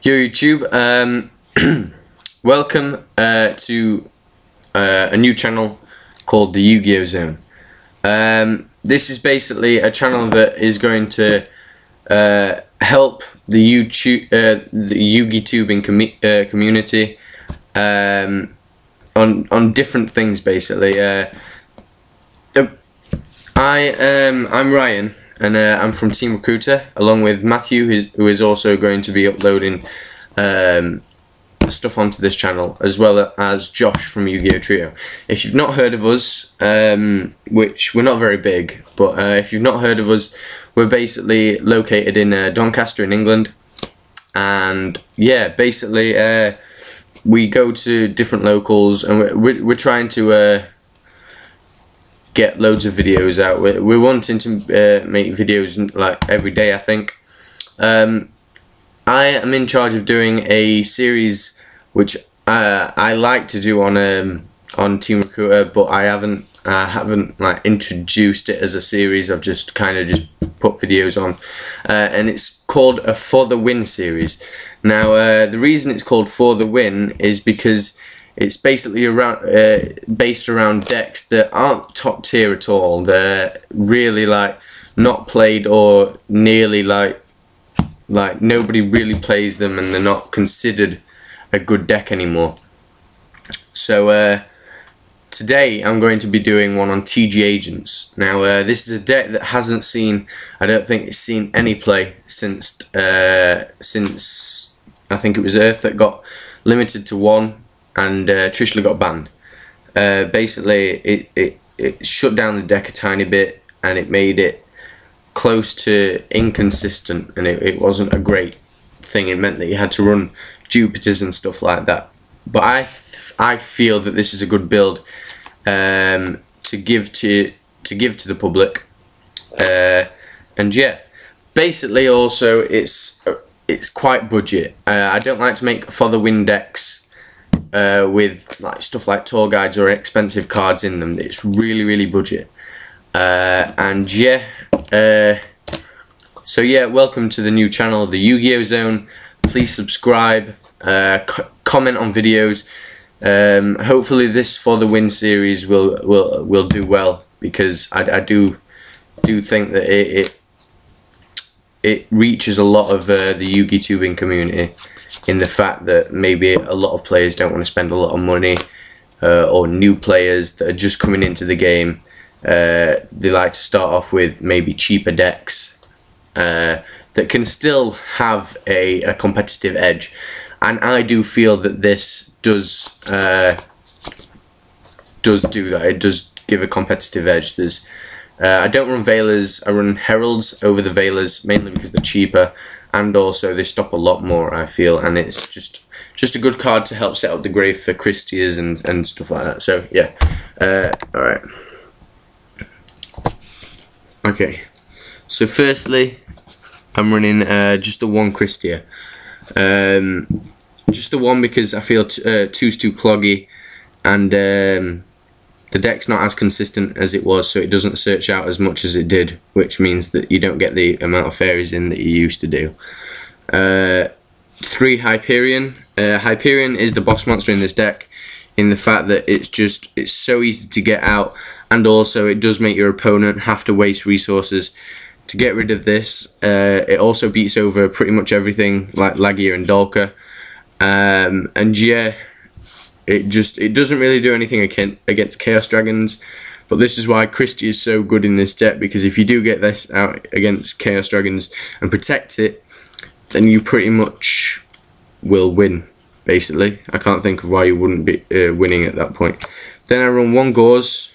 Yo YouTube, welcome to a new channel called the Yu-Gi-Oh Zone. This is basically a channel that is going to help the Yu-Gi-tubing community on different things basically. I'm Ryan. And I'm from Team Recruiter, along with Matthew, who is also going to be uploading stuff onto this channel, as well as Josh from Yu-Gi-Oh Trio. If you've not heard of us, which we're not very big, but if you've not heard of us, we're basically located in Doncaster in England. And yeah, basically we go to different locals, and we're trying to get loads of videos out. We're wanting to make videos like every day, I think. I am in charge of doing a series which I like to do on Team Recruiter, but I haven't like introduced it as a series. I've just kind of put videos on, and it's called a For the Win series. Now the reason it's called For the Win is because it's basically based around decks that aren't top tier at all. They're really like not played, or nearly like nobody really plays them, and they're not considered a good deck anymore. So today I'm going to be doing one on TG Agents. Now this is a deck that hasn't seen, I don't think it's seen any play since I think it was Earth that got limited to 1. And Trishula got banned. Basically, it shut down the deck a tiny bit, and it made it close to inconsistent, and it wasn't a great thing. It meant that you had to run Jupiters and stuff like that. But I feel that this is a good build to give to the public. And yeah, basically also it's quite budget. I don't like to make For the Win decks with like stuff like tour guides or expensive cards in them. It's really budget. And yeah, so yeah, welcome to the new channel, the Yu-Gi-Oh Zone. Please subscribe, comment on videos. Hopefully this For the Win series will do well, because I do think that it reaches a lot of the Yu-Gi tubing community, in the fact that maybe a lot of players don't want to spend a lot of money, or new players that are just coming into the game. They like to start off with maybe cheaper decks that can still have a competitive edge, and I do feel that this does do that. It does give a competitive edge. There's I don't run Veilers, I run Heralds over the Veilers, mainly because they're cheaper, and also they stop a lot more, I feel, and it's just a good card to help set up the grave for Christias and stuff like that. So yeah, alright. Okay, so firstly I'm running just the one Christia. Just the one, because I feel two's too cloggy, and the deck's not as consistent as it was, so it doesn't search out as much as it did, which means that you don't get the amount of fairies in that you used to do. 3 Hyperion. Hyperion is the boss monster in this deck, in the fact that it's so easy to get out, and also it does make your opponent have to waste resources to get rid of this. It also beats over pretty much everything like Lagia and Dolka, and yeah, it doesn't really do anything against Chaos Dragons. But this is why Christie is so good in this deck, because if you do get this out against Chaos Dragons and protect it, then you pretty much will win, basically. I can't think of why you wouldn't be winning at that point. Then I run 1 Gauze,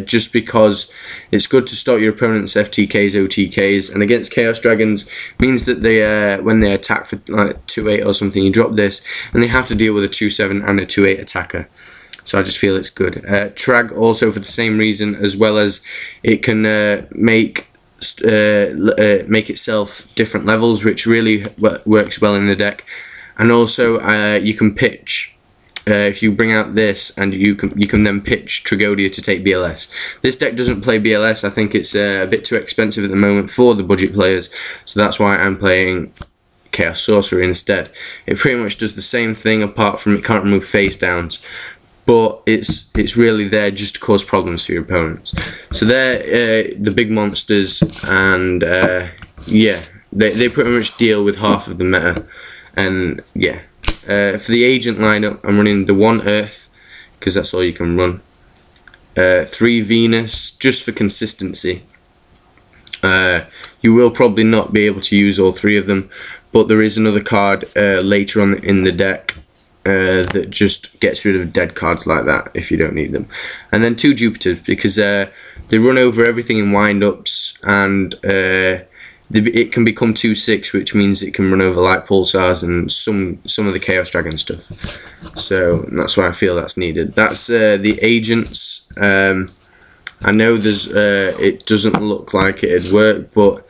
just because it's good to stop your opponent's FTKs, OTKs, and against Chaos Dragons means that they when they attack for like 2-8 or something, you drop this, and they have to deal with a 2-7 and a 2-8 attacker. So I just feel it's good. Trag also for the same reason, as well as it can make itself different levels, which really works well in the deck. And also you can pitch. If you bring out this, and you can then pitch Tragodia to take BLS. This deck doesn't play BLS. I think it's a bit too expensive at the moment for the budget players, so that's why I'm playing Chaos Sorcerer instead. It pretty much does the same thing, apart from it can't remove face downs, but it's really there just to cause problems for your opponents. So they're the big monsters, and yeah, they pretty much deal with half of the meta. And yeah, for the agent lineup, I'm running the 1 Earth, because that's all you can run. 3 Venus, just for consistency. You will probably not be able to use all 3 of them, but there is another card later on in the deck that just gets rid of dead cards like that if you don't need them. And then 2 Jupiters, because they run over everything in wind-ups, and it can become 2/6, which means it can run over Light Pulsars and some of the Chaos Dragon stuff. So that's why I feel that's needed. That's the agents. I know there's it doesn't look like it'd work, but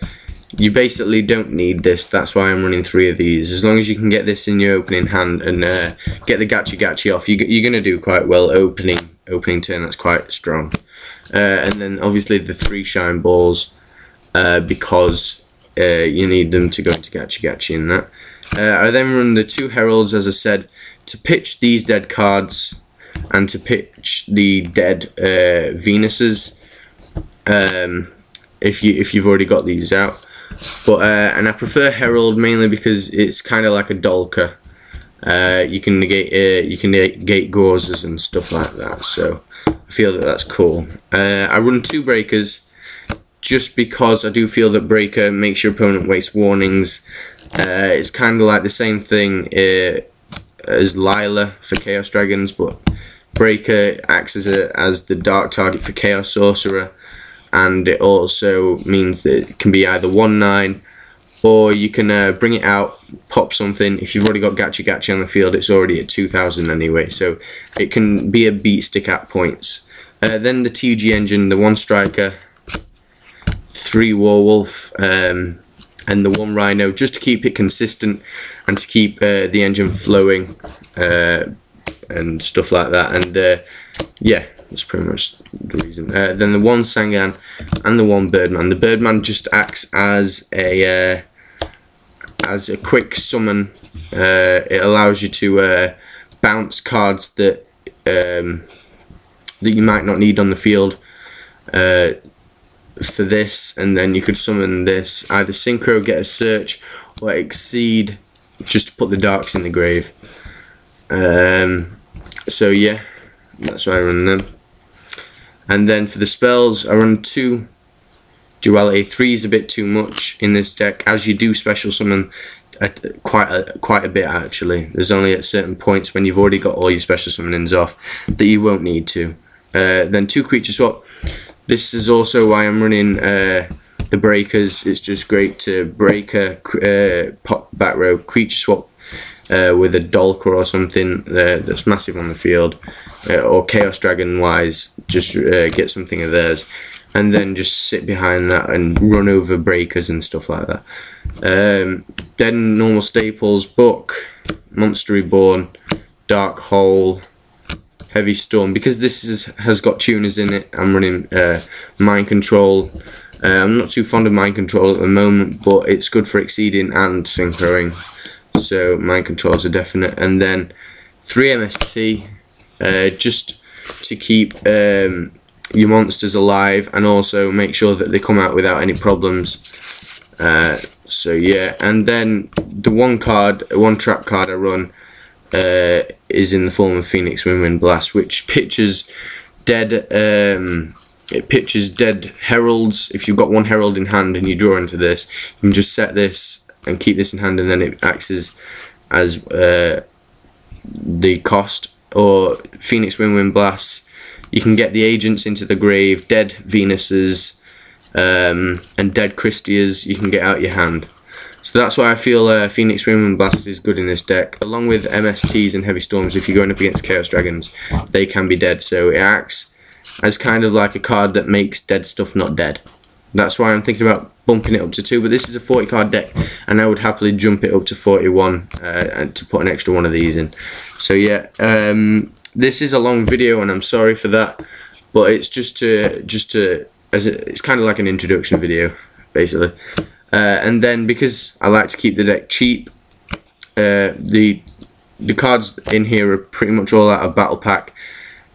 you basically don't need this. That's why I'm running 3 of these. As long as you can get this in your opening hand and get the Gachi off, you're gonna do quite well opening turn. That's quite strong. And then obviously the 3 Shine Balls, because you need them to go into Gachi and that. I then run the 2 Heralds, as I said, to pitch these dead cards and to pitch the dead Venuses, if you've already got these out. But and I prefer Herald mainly because it's kind of like a Dolker. You can negate Gauzes and stuff like that. So I feel that that's cool. I run 2 Breakers, just because I do feel that Breaker makes your opponent waste warnings. It's kind of like the same thing as Lila for Chaos Dragons, but Breaker acts as the dark target for Chaos Sorcerer, and it also means that it can be either 1/9, or you can bring it out, pop something. If you've already got Gachi on the field, it's already at 2000 anyway, so it can be a beat stick at points. Then the TG engine, the 1 Striker, 3 Warwolf, and the 1 Rhino, just to keep it consistent and to keep the engine flowing and stuff like that. And yeah, that's pretty much the reason. Then the 1 Sangan and the 1 Birdman. The Birdman just acts as a quick summon. It allows you to bounce cards that you might not need on the field for this, and then you could summon this, either Synchro, get a search, or Exceed, just to put the darks in the grave. So yeah, that's why I run them. And then for the spells, I run 2 Duality. 3 is a bit too much in this deck, as you do special summon quite a bit actually. There's only at certain points when you've already got all your special summonings off that you won't need to. Then 2 Creature Swap. This is also why I'm running the Breakers. It's just great to Breaker, pop back row, Creature Swap with a Dolker or something that's massive on the field, or Chaos Dragon wise, just get something of theirs, and then just sit behind that and run over Breakers and stuff like that. Then normal staples: Book, Monster Reborn, Dark Hole, Heavy Storm. Because this has got tuners in it, I'm running Mind Control. I'm not too fond of Mind Control at the moment, but it's good for exceeding and synchroing, so Mind Control is a definite. And then 3 MST, just to keep your monsters alive, and also make sure that they come out without any problems. So yeah, and then the 1 trap card I run is in the form of Phoenix Wind Blast, which pitches dead heralds. If you've got 1 herald in hand and you draw into this, you can just set this and keep this in hand, and then it acts as the cost. Or Phoenix Wind Blast, you can get the agents into the grave, dead Venuses, and dead Christias you can get out your hand. So that's why I feel Phoenix Wind Blast is good in this deck, along with MSTs and Heavy Storms. If you're going up against Chaos Dragons, they can be dead, so it acts as kind of like a card that makes dead stuff not dead. That's why I'm thinking about bumping it up to 2, but this is a 40 card deck, and I would happily jump it up to 41 and to put an extra 1 of these in. So yeah, this is a long video, and I'm sorry for that, but it's just to it's kind of like an introduction video, basically. And then because I like to keep the deck cheap, the cards in here are pretty much all out of battle pack,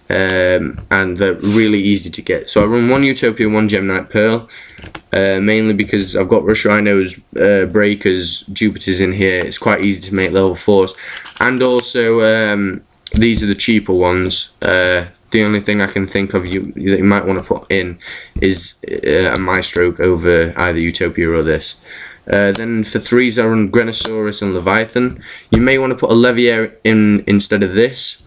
and they're really easy to get. So I run 1 Utopia, 1 Gemnite Pearl, mainly because I've got Rush Rhinos, Breakers, Jupiters in here. It's quite easy to make level 4s, and also these are the cheaper ones. The only thing I can think of that you might want to put in is a Maestroke over either Utopia or this. Then for 3s I run Grenosaurus and Leviathan. You may want to put a Leviair in instead of this,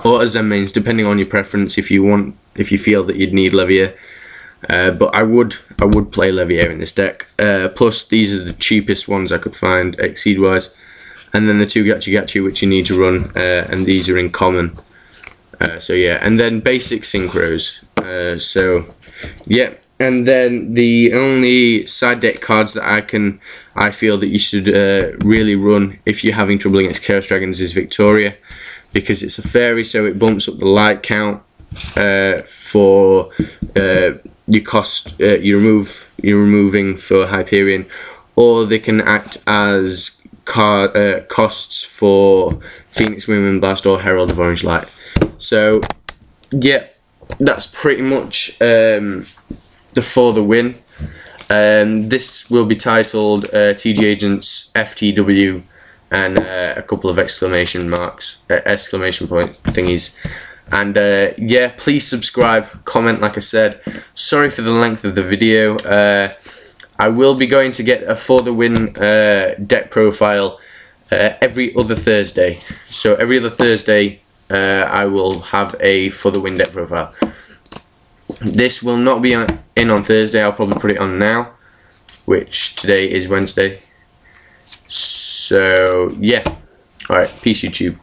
or as mains, depending on your preference. If you feel that you'd need Leviair, but I would play Leviair in this deck. Plus these are the cheapest ones I could find Exceed wise, and then the 2 Gachi which you need to run, and these are in common. So yeah, and then basic synchros. So yeah. And then the only side deck cards that I feel that you should really run if you're having trouble against Chaos Dragons is Victoria, because it's a fairy, so it bumps up the light count for your cost you're removing for Hyperion, or they can act as costs for Phoenix Wind Blast or Herald of Orange Light. So yeah, that's pretty much the For the Win. This will be titled TG Agents FTW and a couple of exclamation point thingies. And yeah, please subscribe, comment like I said. Sorry for the length of the video. I will be going to get a For the Win deck profile every other Thursday. So every other Thursday I will have a For the Win deck profile. This will not be in on Thursday. I'll probably put it on now, which today is Wednesday. So yeah, alright, peace YouTube.